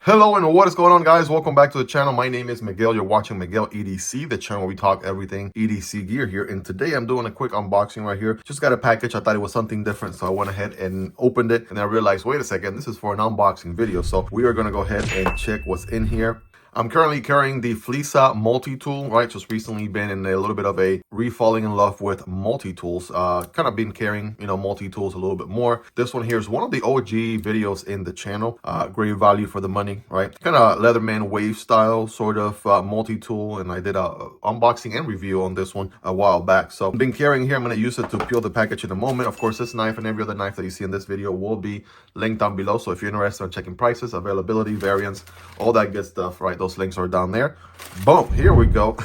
Hello and what is going on, guys? Welcome back to the channel. My name is Miguel. You're watching Miguel EDC, the channel where we talk everything EDC gear here. And today I'm doing a quick unboxing right here. Just got a package. I thought it was something different, so I went ahead and opened it. And I realized, wait a second, this is for an unboxing video. So we are going to go ahead and check what's in here. I'm currently carrying the Flissa Multitool, right? Just recently been in a little bit of a re-falling in love with multi-tools. Kind of been carrying, multi-tools a little bit more. This one here is one of the OG videos in the channel. Great value for the money, right? Kind of Leatherman wave style sort of multi-tool. And I did a unboxing and review on this one a while back. So I've been carrying here. I'm going to use it to peel the package in a moment. Of course, this knife and every other knife that you see in this video will be linked down below. So if you're interested in checking prices, availability, variants, all that good stuff, right? Those links are down there. Boom, here we go.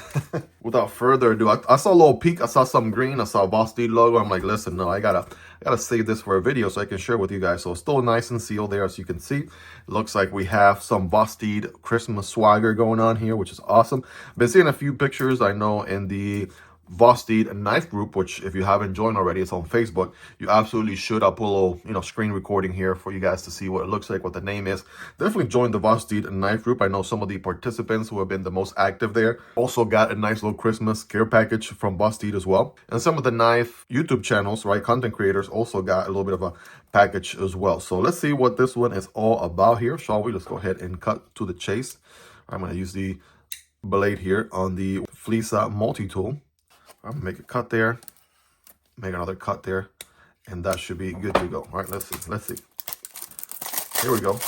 Without further ado, I saw a little peek. I saw some green. I saw a Vosteed logo. I'm like, listen, no, I gotta save this for a video so I can share with you guys. So it's still nice and sealed there, as you can see. It looks like we have some Vosteed Christmas swagger going on here, which is awesome. Been seeing a few pictures, I know, in the Vosteed knife group, which if you haven't joined already, it's on Facebook. You absolutely should. I'll put a little screen recording here for you guys to see what it looks like, what the name is. Definitely join the Vosteed knife group. I know some of the participants who have been the most active there. Also got a nice little Christmas care package from Vosteed as well. And some of the knife YouTube channels, right, content creators, also got a little bit of a package as well. So let's see what this one is all about here, shall we? Let's go ahead and cut to the chase. I'm going to use the blade here on the Flissa Multitool. I'm gonna make a cut there, make another cut there, and that should be good to go. All right, let's see. Here we go.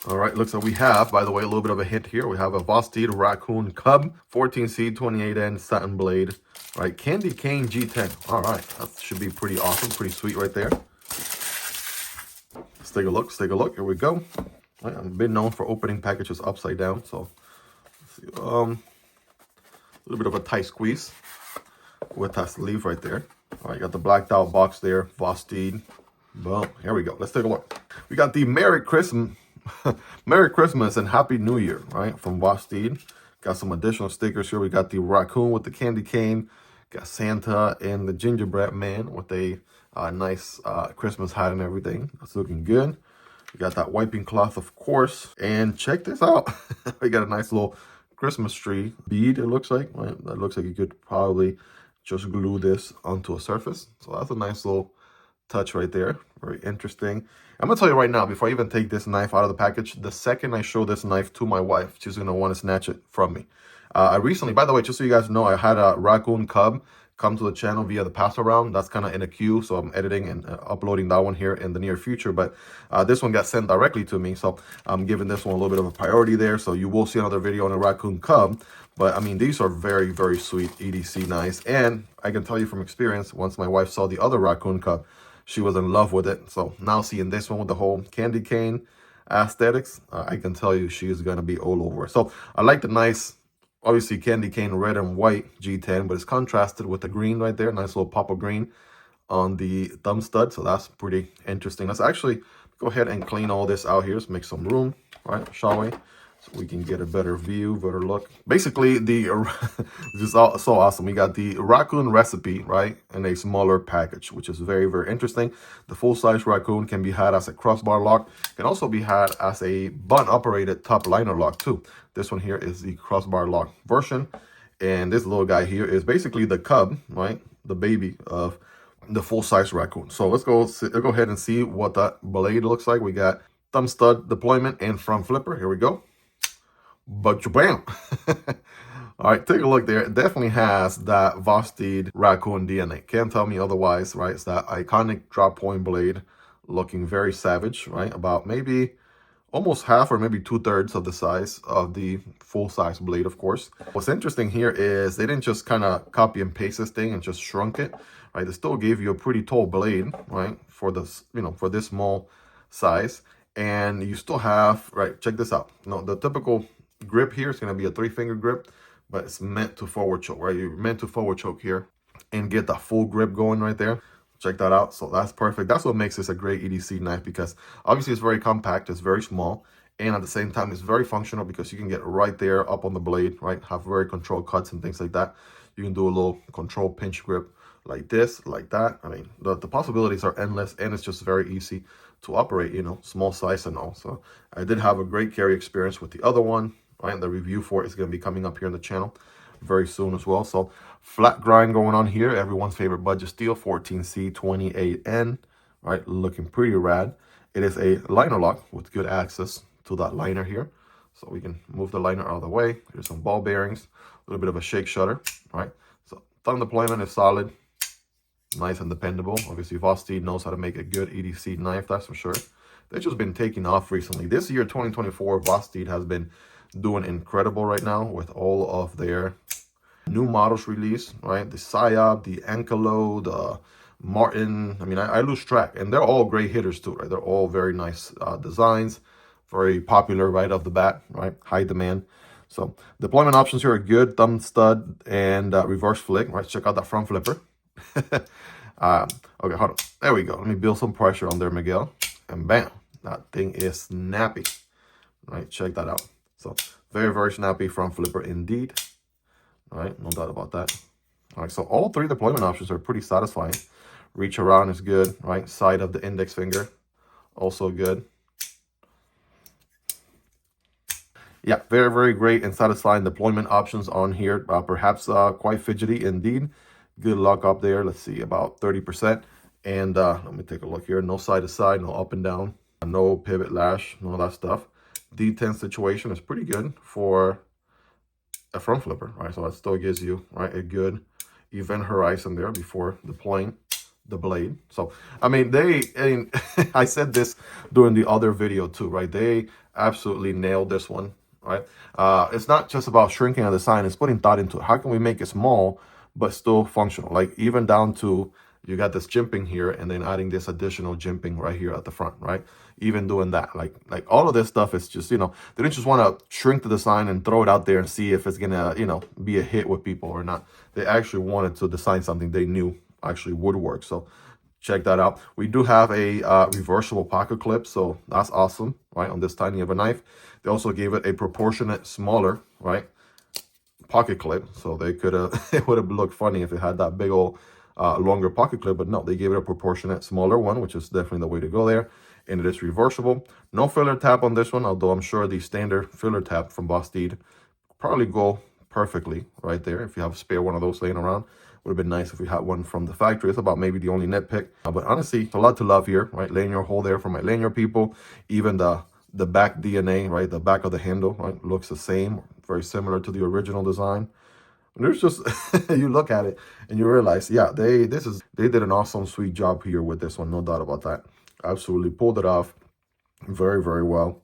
All right, looks like we have, by the way, a little bit of a hint here. We have a Vosteed Raccoon Cub, 14C, 28N satin blade, right? Candy cane G10. All right, that should be pretty awesome, pretty sweet right there. Let's take a look. Let's take a look. Here we go. Right, I've been known for opening packages upside down, so let's see. A little bit of a tight squeeze with that sleeve right there. All right, got the blacked out box there, Vosteed. Boom, here we go. Let's take a look. We got the Merry Christmas, Merry Christmas and Happy New Year, right, from Vosteed. Got some additional stickers here. We got the raccoon with the candy cane. Got Santa and the gingerbread man with a nice Christmas hat and everything. That's looking good. We got that wiping cloth, of course. And check this out. We got a nice little Christmas tree bead, it looks like. Right? That looks like you could probably just glue this onto a surface. So that's a nice little touch right there. Very interesting. I'm gonna tell you right now, before I even take this knife out of the package, the second I show this knife to my wife, she's gonna want to snatch it from me. I recently, by the way, just so you guys know, I had a Raccoon Cub come to the channel via the pass around. That's kind of in a queue, so I'm editing and uploading that one here in the near future. But this one got sent directly to me, so I'm giving this one a little bit of a priority there. So you will see another video on a Raccoon Cub. But I mean, these are very, very sweet EDC knives. And I can tell you from experience, once my wife saw the other Raccoon Cub, she was in love with it. So now seeing this one with the whole candy cane aesthetics, I can tell you she is going to be all over. So I like the nice, obviously candy cane red and white G10, but it's contrasted with the green right there. Nice little pop of green on the thumb stud. So that's pretty interesting. Let's actually go ahead and clean all this out here. Let's make some room, right, shall we? So we can get a better view, better look. Basically, this is so awesome. We got the raccoon recipe, right, in a smaller package, which is very, very interesting. The full-size raccoon can be had as a crossbar lock. Can also be had as a button-operated top liner lock, too. This one here is the crossbar lock version. And this little guy here is basically the cub, right, the baby of the full-size raccoon. So let's go ahead and see what that blade looks like. We got thumb stud deployment and front flipper. Here we go. But bam. All right, take a look there. It definitely has that Vosteed Raccoon DNA. Can't tell me otherwise, right? It's that iconic drop point blade looking very savage, right? About maybe almost half or maybe 2/3 of the size of the full-size blade, of course. What's interesting here is they didn't just kind of copy and paste this thing and just shrunk it, right? They still gave you a pretty tall blade, right? For this, for this small size. And you still have, right, check this out. The typical grip here is going to be a 3-finger grip, but it's meant to forward choke, right? You're meant to forward choke here and get that full grip going right there. Check that out. So that's perfect. That's what makes this a great EDC knife, because obviously it's very compact, it's very small, and at the same time it's very functional because you can get right there up on the blade, right? Have very controlled cuts and things like that. You can do a little control pinch grip like this, like that. I mean, the possibilities are endless, and it's just very easy to operate, you know, small size and all. So I did have a great carry experience with the other one, right? The review for it is going to be coming up here on the channel very soon as well. So flat grind going on here, everyone's favorite budget steel, 14C28N, right? Looking pretty rad. It is a liner lock with good access to that liner here. So we can move the liner out of the way. There's some ball bearings, a little bit of a shake shutter, right? So thumb deployment is solid, nice and dependable. Obviously, Vosteed knows how to make a good EDC knife, that's for sure. They've just been taking off recently. This year, 2024, Vosteed has been doing incredible right now with all of their new models released, right? The Psyop, the Ankelo, the Martin. I mean, I lose track, and they're all great hitters too, right? They're all very nice designs, very popular right off the bat, right? High demand. So deployment options here are good, thumb stud and reverse flick, right? Check out that front flipper. Okay, hold on. There we go. Let me build some pressure on there, Miguel. And bam, that thing is snappy, right? Check that out. So very, very snappy front flipper indeed. All right, no doubt about that. All right, so all three deployment options are pretty satisfying. Reach around is good, right? Side of the index finger, also good. Yeah, very, very great and satisfying deployment options on here. Perhaps quite fidgety indeed. Good lock up there. Let's see, about 30%. And let me take a look here. No side to side, no up and down, no pivot lash, none of that stuff. D10 situation is pretty good for a front flipper, right? So that still gives you, right, a good event horizon there before deploying the blade. So, I mean, I said this during the other video too, right? They absolutely nailed this one, right? It's not just about shrinking a design, it's putting thought into it. How can we make it small but still functional? Like even down to, you got this jimping here and then adding this additional jimping right here at the front, right? Even doing that, like all of this stuff is just, you know, they didn't just want to shrink the design and throw it out there and see if it's gonna, you know, be a hit with people or not. They actually wanted to design something they knew actually would work. So check that out. We do have a reversible pocket clip, so that's awesome, right? On this tiny of a knife. They also gave it a proportionate smaller, right, pocket clip, so they could have it would have looked funny if it had that big old longer pocket clip, but no, they gave it a proportionate smaller one, which is definitely the way to go there. And it is reversible. No filler tab on this one, although I'm sure the standard filler tab from Vosteed probably go perfectly right there. If you have a spare one of those laying around, would have been nice if we had one from the factory. It's about maybe the only nitpick, but honestly, it's a lot to love here, right? Lanyard hole there for my lanyard people. Even the back DNA, right? The back of the handle, right? Looks the same, very similar to the original design. And there's just, you look at it and you realize, yeah, they did an awesome, sweet job here with this one. No doubt about that. Absolutely pulled it off very, very well.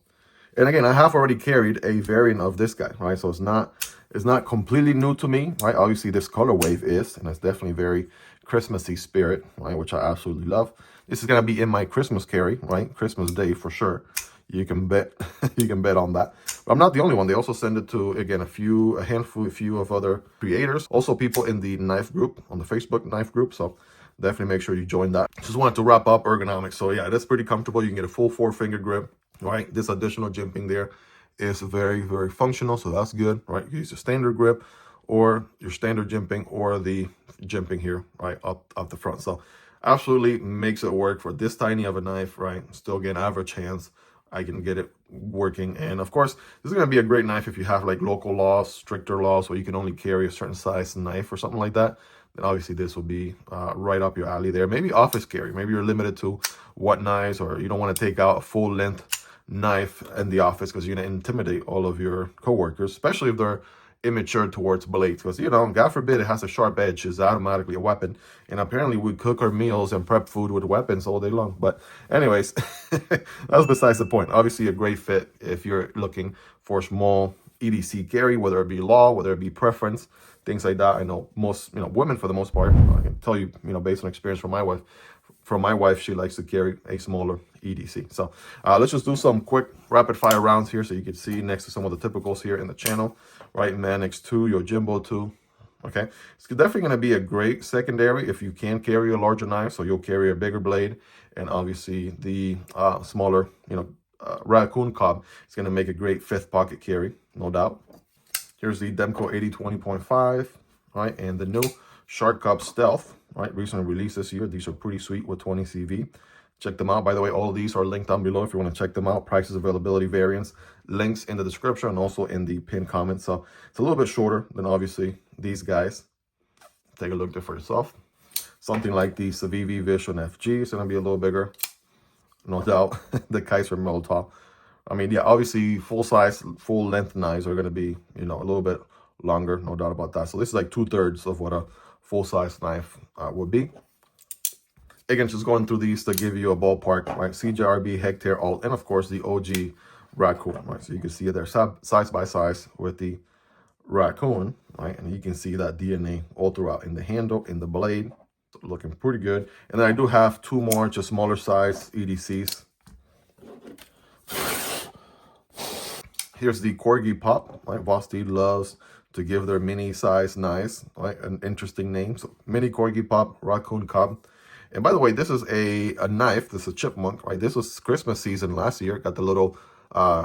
And again, I have already carried a variant of this guy, right? So it's not completely new to me, right? Obviously, this color wave is, and it's definitely very Christmassy spirit, right? Which I absolutely love. This is gonna be in my Christmas carry, right? Christmas Day for sure. You can bet, you can bet on that. But I'm not the only one. They also send it to, again, a few of other creators. Also people in the knife group, on the Facebook knife group. So definitely make sure you join that. Just wanted to wrap up ergonomics. So yeah, that's pretty comfortable. You can get a full 4-finger grip, right? This additional jimping there is very, very functional. So that's good, right? You use your standard grip or your standard jimping or the jimping here, right, up the front. So absolutely makes it work for this tiny of a knife, right? Still get average hands. I can get it working. And of course, this is going to be a great knife if you have like local laws, stricter laws, where you can only carry a certain size knife or something like that. Then obviously this will be right up your alley there. Maybe office carry. Maybe you're limited to what knives, or you don't want to take out a full length knife in the office because you're going to intimidate all of your coworkers, especially if they're immature towards blades, because, you know, God forbid it has a sharp edge, it's automatically a weapon. And apparently we cook our meals and prep food with weapons all day long. But anyways, that's besides the point. Obviously a great fit if you're looking for small EDC carry, whether it be law, whether it be preference, things like that. I know most, you know, women for the most part, I can tell you, you know, based on experience from my wife, she likes to carry a smaller EDC. So let's just do some quick rapid fire rounds here so you can see next to some of the typicals here in the channel, right? Manix 2, Yojimbo 2. Okay, it's definitely going to be a great secondary if you can carry a larger knife, so you'll carry a bigger blade. And obviously the smaller, you know, Raccoon Cub is going to make a great fifth pocket carry, no doubt. Here's the Demko AD 20.5, right? And the new Shark Cub Stealth, right? Recently released this year. These are pretty sweet with 20 CV. Check them out. By the way, all of these are linked down below if you want to check them out. Prices, availability, variants, links in the description and also in the pinned comment. So it's a little bit shorter than obviously these guys. Take a look there for yourself. Something like the Civivi Vision FG is going to be a little bigger, no doubt. The Kizer Militaw. I mean, yeah, obviously full size, full length knives are going to be, you know, a little bit longer, no doubt about that. So this is like 2/3 of what a full size knife would be. Again, just going through these to give you a ballpark, right? CJRB Hectare Alt, and of course the OG Raccoon, right? So you can see it there size by size with the Raccoon, right? And you can see that DNA all throughout in the handle, in the blade, looking pretty good. And then I do have two more, just smaller size EDCs. Here's the Corgi Pup, right? Vosteed loves to give their mini size knives, right? An interesting name. So mini Corgi Pup, Raccoon Cub. And by the way, this is a knife. This is a chipmunk, right? This was Christmas season last year. Got the little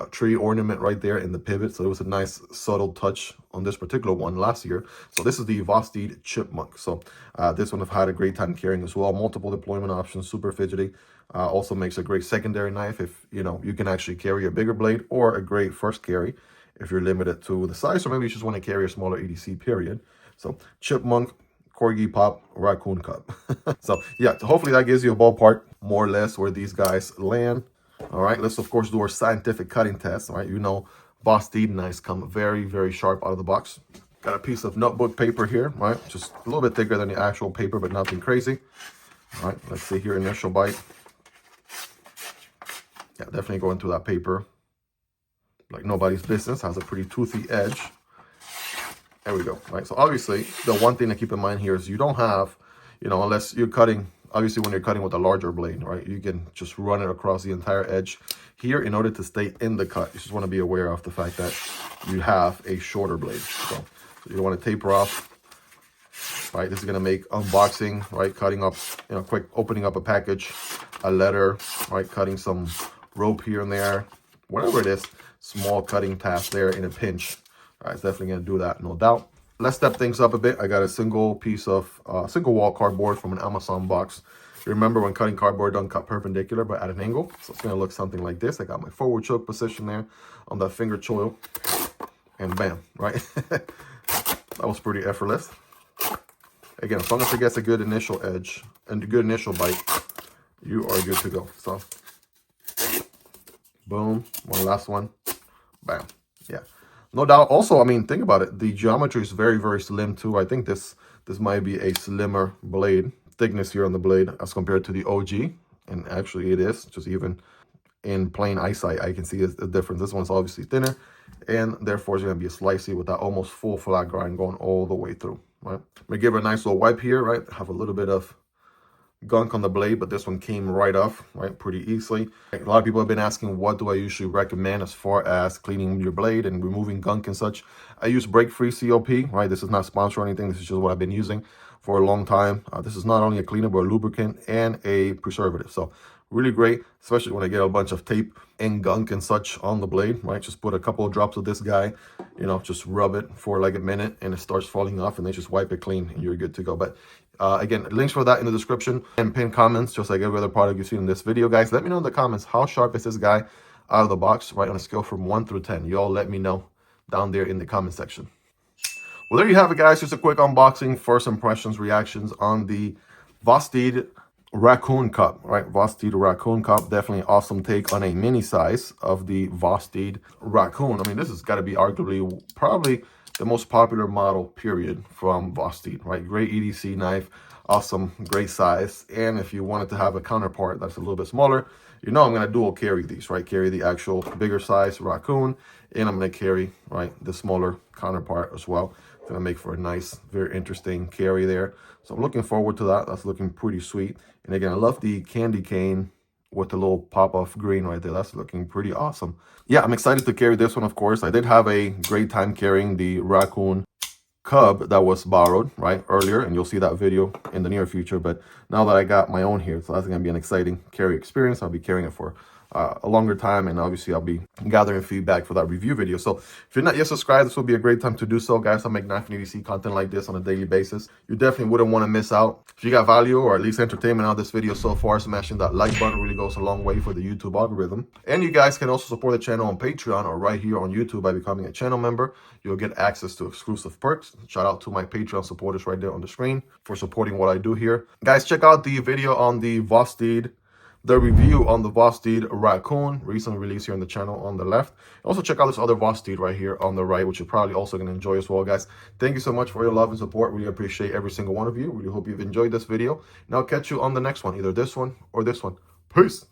tree ornament right there in the pivot. So it was a nice subtle touch on this particular one last year. So this is the Vosteed Chipmunk. So this one I've had a great time carrying as well. Multiple deployment options, super fidgety. Also makes a great secondary knife if, you know, you can actually carry a bigger blade, or a great first carry if you're limited to the size, or maybe you just want to carry a smaller EDC, period. So Chipmunk, Corgi Pup, Raccoon Cub. So yeah, hopefully that gives you a ballpark more or less where these guys land. All right, let's of course do our scientific cutting test. All right, you know, Vosteed knives come very, very sharp out of the box. Got a piece of notebook paper here, right? Just a little bit thicker than the actual paper, but nothing crazy. All right, let's see here, initial bite. Yeah, definitely going through that paper like nobody's business. Has a pretty toothy edge. There we go, right? So obviously, the one thing to keep in mind here is you don't have, you know, unless you're cutting, obviously when you're cutting with a larger blade, right, you can just run it across the entire edge. Here, in order to stay in the cut, you just want to be aware of the fact that you have a shorter blade. So you don't want to taper off, right? This is going to make unboxing, right, cutting up, you know, quick opening up a package, a letter, right, cutting some rope here and there, whatever it is, small cutting task there in a pinch. All right, it's definitely going to do that, no doubt. Let's step things up a bit. I got a single piece of single wall cardboard from an Amazon box. Remember, when cutting cardboard, don't cut perpendicular, but at an angle. So it's going to look something like this. I got my forward choke position there on that finger choil. And bam, right? That was pretty effortless. Again, as long as it gets a good initial edge and a good initial bite, you are good to go. So, boom, one last one. Bam, yeah. No doubt. Also, I mean, think about it. The geometry is very, very slim too. I think this might be a slimmer blade thickness here on the blade as compared to the OG. And actually it is, just even in plain eyesight, I can see the difference. This one's obviously thinner, and therefore it's going to be a slicey with that almost full flat grind going all the way through, right? I'm going to give it a nice little wipe here, right? Have a little bit of gunk on the blade, but this one came right off, right, pretty easily. A lot of people have been asking, what do I usually recommend as far as cleaning your blade and removing gunk and such? I use break-free COP, right? This is not sponsored or anything. This is just what I've been using for a long time. This is not only a cleaner, but a lubricant and a preservative. So really great, especially when I get a bunch of tape and gunk and such on the blade, right? Just put a couple of drops of this guy, you know, just rub it for like a minute and it starts falling off, and then just wipe it clean and you're good to go. But again, links for that in the description and pinned comments, just like every other product you see in this video, guys. Let me know in the comments, how sharp is this guy out of the box, right, on a scale from 1 through 10. You all let me know down there in the comment section. Well, there you have it, guys. Just a quick unboxing, first impressions, reactions on the Vosteed Raccoon Cub, right? Vosteed Raccoon Cub, definitely awesome take on a mini size of the Vosteed Raccoon. I mean, this has got to be arguably probably the most popular model, period, from Vosteed, right? Great EDC knife, awesome, great size. And if you wanted to have a counterpart that's a little bit smaller, you know I'm going to dual carry these, right? Carry the actual bigger size Raccoon, and I'm going to carry, right, the smaller counterpart as well. It's going to make for a nice, very interesting carry there. So I'm looking forward to that. That's looking pretty sweet. And again, I love the candy cane with the little pop of green right there. That's looking pretty awesome. Yeah, I'm excited to carry this one, of course. I did have a great time carrying the Raccoon Cub that was borrowed, right, earlier, and you'll see that video in the near future. But now that I got my own here, so that's going to be an exciting carry experience. I'll be carrying it for a longer time, and obviously I'll be gathering feedback for that review video. So if you're not yet subscribed, this will be a great time to do so, guys. I make knife and EDC content like this on a daily basis. You definitely wouldn't want to miss out. If you got value or at least entertainment out of this video so far, smashing that like button really goes a long way for the YouTube algorithm. And you guys can also support the channel on Patreon or right here on YouTube by becoming a channel member. You'll get access to exclusive perks. Shout out to my Patreon supporters right there on the screen for supporting what I do here. Guys, check out the video on the Vosteed, the review on the Vosteed Raccoon, recently released here on the channel on the left. Also check out this other Vosteed right here on the right, which you're probably also going to enjoy as well, guys. Thank you so much for your love and support. Really appreciate every single one of you. Really hope you've enjoyed this video. And I'll catch you on the next one, either this one or this one. Peace.